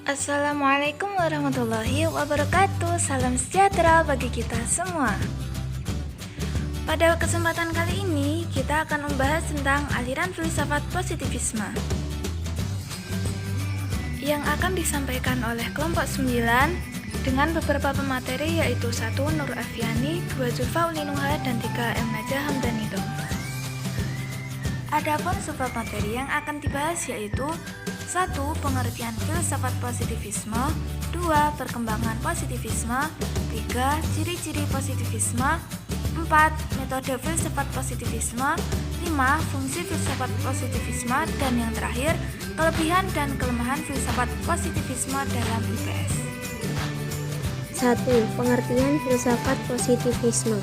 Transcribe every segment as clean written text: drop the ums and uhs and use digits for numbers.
Assalamualaikum warahmatullahi wabarakatuh. Salam sejahtera bagi kita semua. Pada kesempatan kali ini kita akan membahas tentang aliran filsafat positivisme yang akan disampaikan oleh kelompok 9 dengan beberapa pemateri, yaitu 1. Nur Afiani, 2. Zulfa Ulinuha, dan 3. M. Najah Hamdanido. Adapun subbab materi yang akan dibahas yaitu 1. Pengertian filsafat positivisme, 2. Perkembangan positivisme, 3. Ciri-ciri positivisme, 4. Metode filsafat positivisme, 5. Fungsi filsafat positivisme, dan yang terakhir, kelebihan dan kelemahan filsafat positivisme dalam IPS. 1. Pengertian filsafat positivisme.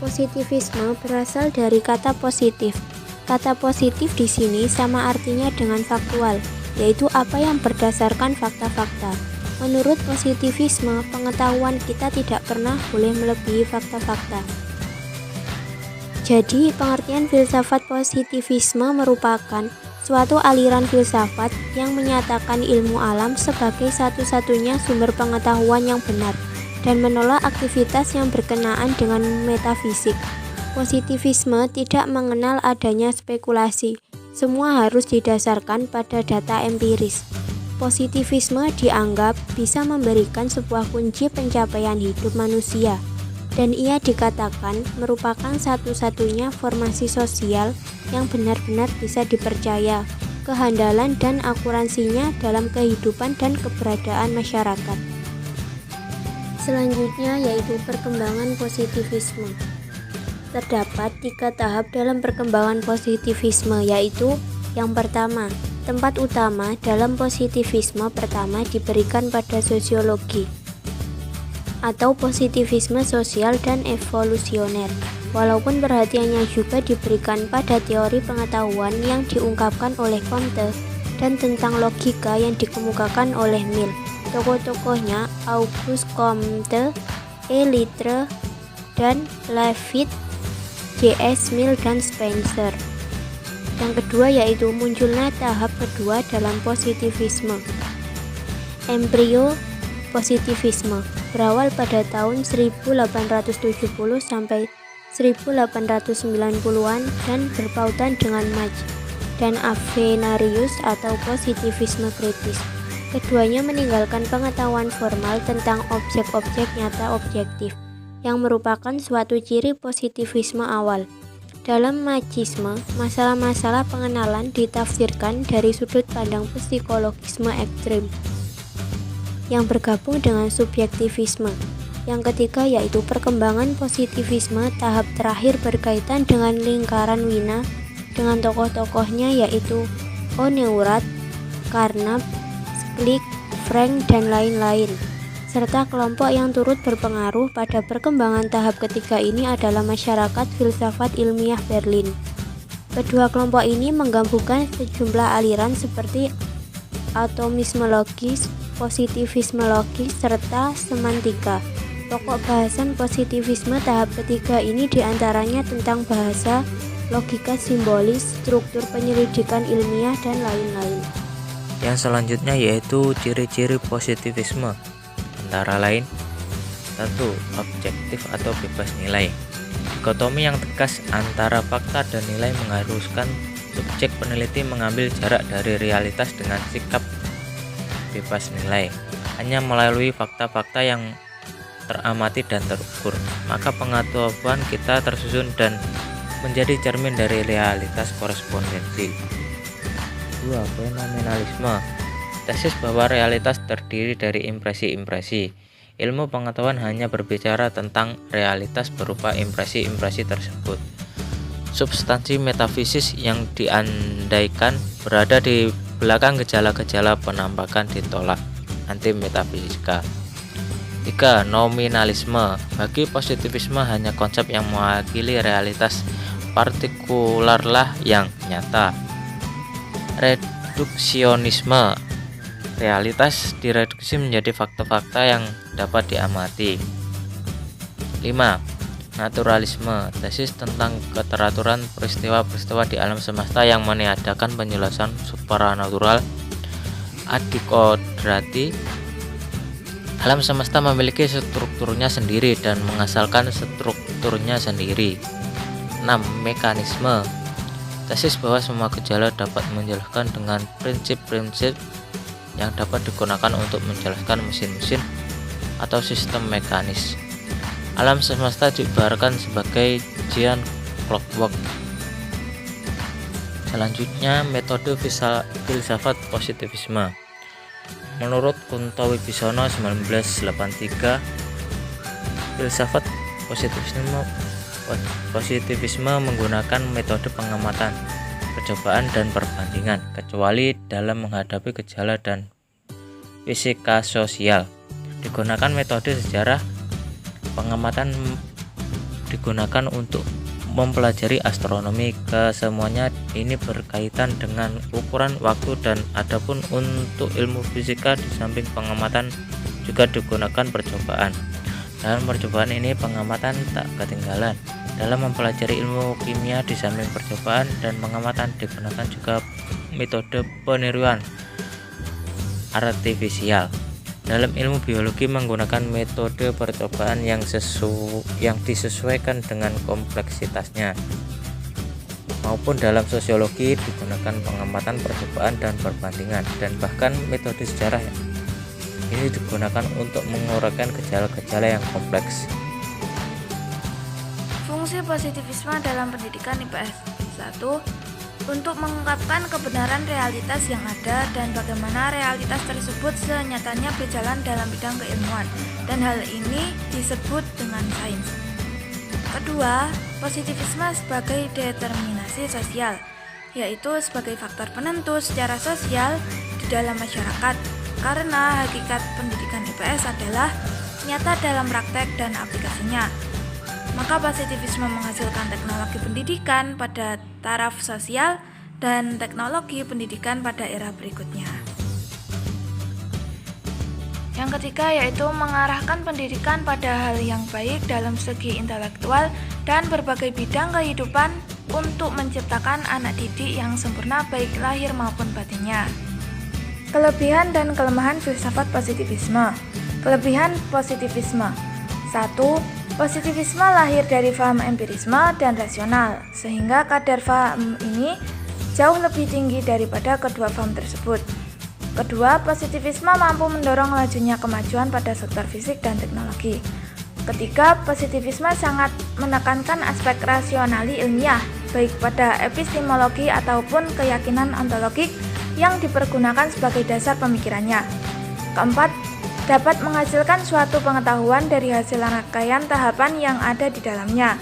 Positivisme berasal dari kata positif. Kata positif di sini sama artinya dengan faktual, yaitu apa yang berdasarkan fakta-fakta. Menurut positivisme, pengetahuan kita tidak pernah boleh melebihi fakta-fakta. Jadi, pengertian filsafat positivisme merupakan suatu aliran filsafat yang menyatakan ilmu alam sebagai satu-satunya sumber pengetahuan yang benar dan menolak aktivitas yang berkenaan dengan metafisik. Positivisme tidak mengenal adanya spekulasi. Semua harus didasarkan pada data empiris. Positivisme dianggap bisa memberikan sebuah kunci pencapaian hidup manusia, dan ia dikatakan merupakan satu-satunya formasi sosial yang benar-benar bisa dipercaya, kehandalan dan akuransinya dalam kehidupan dan keberadaan masyarakat. Selanjutnya yaitu perkembangan positivisme. Terdapat 3 tahap dalam perkembangan positivisme, yaitu yang pertama, tempat utama dalam positivisme pertama diberikan pada sosiologi atau positivisme sosial dan evolusioner, walaupun perhatiannya juga diberikan pada teori pengetahuan yang diungkapkan oleh Comte dan tentang logika yang dikemukakan oleh Mill. Tokoh-tokohnya Auguste Comte, E. Littre, dan Leavitt, J.S. Mill, dan Spencer. Yang kedua yaitu munculnya tahap kedua dalam positivisme, embrio positivisme, berawal pada tahun 1870 sampai 1890-an dan berpautan dengan Mach dan Avenarius atau positivisme kritis. Keduanya meninggalkan pengetahuan formal tentang objek-objek nyata objektif, yang merupakan suatu ciri positivisme awal. Dalam Machisme, masalah-masalah pengenalan ditafsirkan dari sudut pandang psikologisme ekstrim yang bergabung dengan subjektivisme. Yang ketiga yaitu perkembangan positivisme tahap terakhir berkaitan dengan lingkaran Wina dengan tokoh-tokohnya yaitu Oneurat, Carnap, Schlick, Frank, dan lain-lain. Serta kelompok yang turut berpengaruh pada perkembangan tahap ketiga ini adalah masyarakat filsafat ilmiah Berlin. Kedua kelompok ini menggabungkan sejumlah aliran seperti atomisme logis, positivisme logis, serta semantika. Pokok bahasan positivisme tahap ketiga ini diantaranya tentang bahasa, logika simbolis, struktur penyelidikan ilmiah, dan lain-lain. Yang selanjutnya yaitu ciri-ciri positivisme, antara lain 1. Objektif atau bebas nilai. Dikotomi yang tegas antara fakta dan nilai mengharuskan subjek peneliti mengambil jarak dari realitas dengan sikap bebas nilai, hanya melalui fakta-fakta yang teramati dan terukur. Maka pengetahuan kita tersusun dan menjadi cermin dari realitas korespondensi. 2. Fenomenalisme. Tesis bahwa realitas terdiri dari impresi-impresi. Ilmu pengetahuan hanya berbicara tentang realitas berupa impresi-impresi tersebut. Substansi metafisis yang diandaikan berada di belakang gejala-gejala penampakan ditolak, anti metafisika. 3. Nominalisme. Bagi positivisme hanya konsep yang mewakili realitas partikularlah yang nyata. Reduksionisme. Realitas direduksi menjadi fakta-fakta yang dapat diamati. 5. Naturalisme. Tesis tentang keteraturan peristiwa-peristiwa di alam semesta yang meniadakan penjelasan supranatural adikodrati, alam semesta memiliki strukturnya sendiri dan mengasalkan strukturnya sendiri. 6. Mekanisme. Tesis bahwa semua gejala dapat menjelaskan dengan prinsip-prinsip yang dapat digunakan untuk menjelaskan mesin-mesin atau sistem mekanis. Alam semesta diibaratkan sebagai giant clockwork. Selanjutnya, metode filsafat positivisme. Menurut Kunto Wibisono 1983, filsafat positivisme menggunakan metode pengamatan, percobaan dan perbandingan, kecuali dalam menghadapi gejala dan fisika sosial. Digunakan metode sejarah, pengamatan digunakan untuk mempelajari astronomi. Kesemuanya ini berkaitan dengan ukuran waktu, dan adapun untuk ilmu fisika di samping pengamatan juga digunakan percobaan. Dalam percobaan ini pengamatan tak ketinggalan. Dalam mempelajari ilmu kimia di samping percobaan dan pengamatan digunakan juga metode peniruan artifisial. Dalam ilmu biologi menggunakan metode percobaan yang disesuaikan dengan kompleksitasnya, maupun dalam sosiologi digunakan pengamatan, percobaan dan perbandingan, dan bahkan metode sejarah ini digunakan untuk menguraikan gejala-gejala yang kompleks. Fungsi positivisme dalam pendidikan IPS. 1. Untuk mengungkapkan kebenaran realitas yang ada dan bagaimana realitas tersebut senyatanya berjalan dalam bidang keilmuan, dan hal ini disebut dengan sains. Kedua, positivisme sebagai determinasi sosial, yaitu sebagai faktor penentu secara sosial di dalam masyarakat, karena hakikat pendidikan IPS adalah nyata dalam praktek dan aplikasinya. Maka positivisme menghasilkan teknologi pendidikan pada taraf sosial dan teknologi pendidikan pada era berikutnya. Yang ketiga yaitu mengarahkan pendidikan pada hal yang baik dalam segi intelektual dan berbagai bidang kehidupan untuk menciptakan anak didik yang sempurna baik lahir maupun batinnya. Kelebihan dan kelemahan filsafat positivisme. Kelebihan positivisme. 1. Positivisme lahir dari paham empirisme dan rasional, sehingga kadar paham ini jauh lebih tinggi daripada kedua paham tersebut. Kedua, positivisme mampu mendorong lajunya kemajuan pada sektor fisik dan teknologi. Ketiga, positivisme sangat menekankan aspek rasionali ilmiah, baik pada epistemologi ataupun keyakinan ontologik yang dipergunakan sebagai dasar pemikirannya. Keempat, dapat menghasilkan suatu pengetahuan dari hasil rangkaian tahapan yang ada di dalamnya,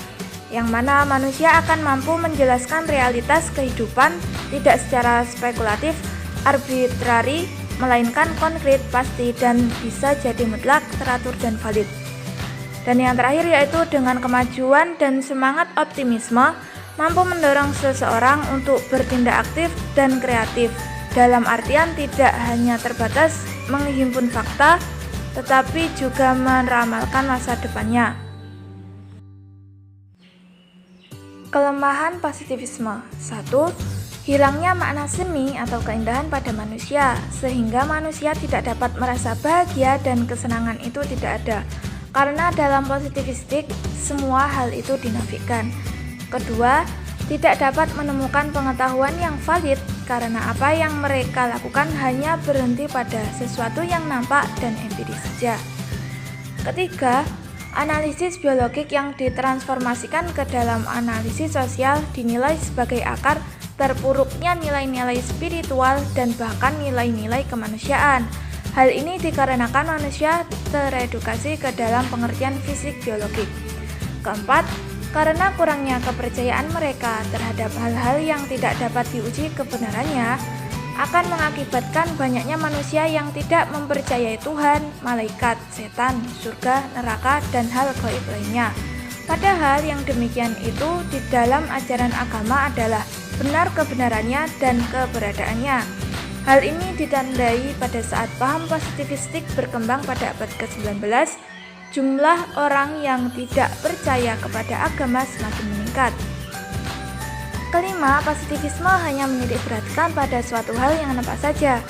yang mana manusia akan mampu menjelaskan realitas kehidupan tidak secara spekulatif, arbitrari, melainkan konkret, pasti, dan bisa jadi mutlak, teratur, dan valid. Dan yang terakhir yaitu dengan kemajuan dan semangat optimisme, mampu mendorong seseorang untuk bertindak aktif dan kreatif, dalam artian tidak hanya terbatas menghimpun fakta, tetapi juga meramalkan masa depannya. Kelemahan positivisme. 1. Hilangnya makna seni atau keindahan pada manusia, sehingga manusia tidak dapat merasa bahagia dan kesenangan itu tidak ada, karena dalam positivistik semua hal itu dinafikan. Kedua, tidak dapat menemukan pengetahuan yang valid karena apa yang mereka lakukan hanya berhenti pada sesuatu yang nampak dan empiris saja. Ketiga, analisis biologik yang ditransformasikan ke dalam analisis sosial dinilai sebagai akar terpuruknya nilai-nilai spiritual dan bahkan nilai-nilai kemanusiaan. Hal ini dikarenakan manusia teredukasi ke dalam pengertian fisik biologik. Keempat, karena kurangnya kepercayaan mereka terhadap hal-hal yang tidak dapat diuji kebenarannya, akan mengakibatkan banyaknya manusia yang tidak mempercayai Tuhan, malaikat, setan, surga, neraka, dan hal gaib lainnya. Padahal yang demikian itu di dalam ajaran agama adalah benar kebenarannya dan keberadaannya. Hal ini ditandai pada saat paham positivistik berkembang pada abad ke-19, jumlah orang yang tidak percaya kepada agama semakin meningkat. Kelima, positivisme hanya menitik beratkan pada suatu hal yang nampak saja.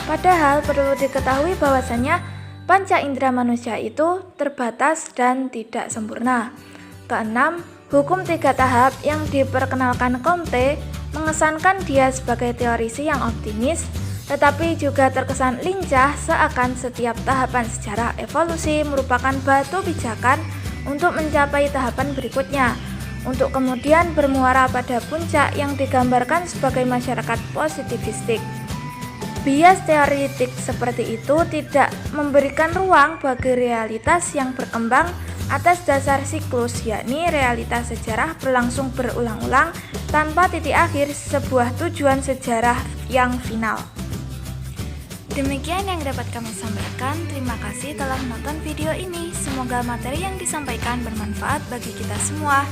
Padahal perlu diketahui bahwasannya panca indera manusia itu terbatas dan tidak sempurna. Keenam, hukum 3 tahap yang diperkenalkan Comte mengesankan dia sebagai teorisi yang optimis, tetapi juga terkesan lincah seakan setiap tahapan sejarah evolusi merupakan batu pijakan untuk mencapai tahapan berikutnya, untuk kemudian bermuara pada puncak yang digambarkan sebagai masyarakat positivistik. Bias teoritik seperti itu tidak memberikan ruang bagi realitas yang berkembang atas dasar siklus, yakni realitas sejarah berlangsung berulang-ulang tanpa titik akhir, sebuah tujuan sejarah yang final. Demikian yang dapat kami sampaikan. Terima kasih telah menonton video ini. Semoga materi yang disampaikan bermanfaat bagi kita semua.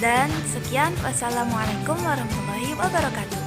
Dan sekian, wassalamualaikum warahmatullahi wabarakatuh.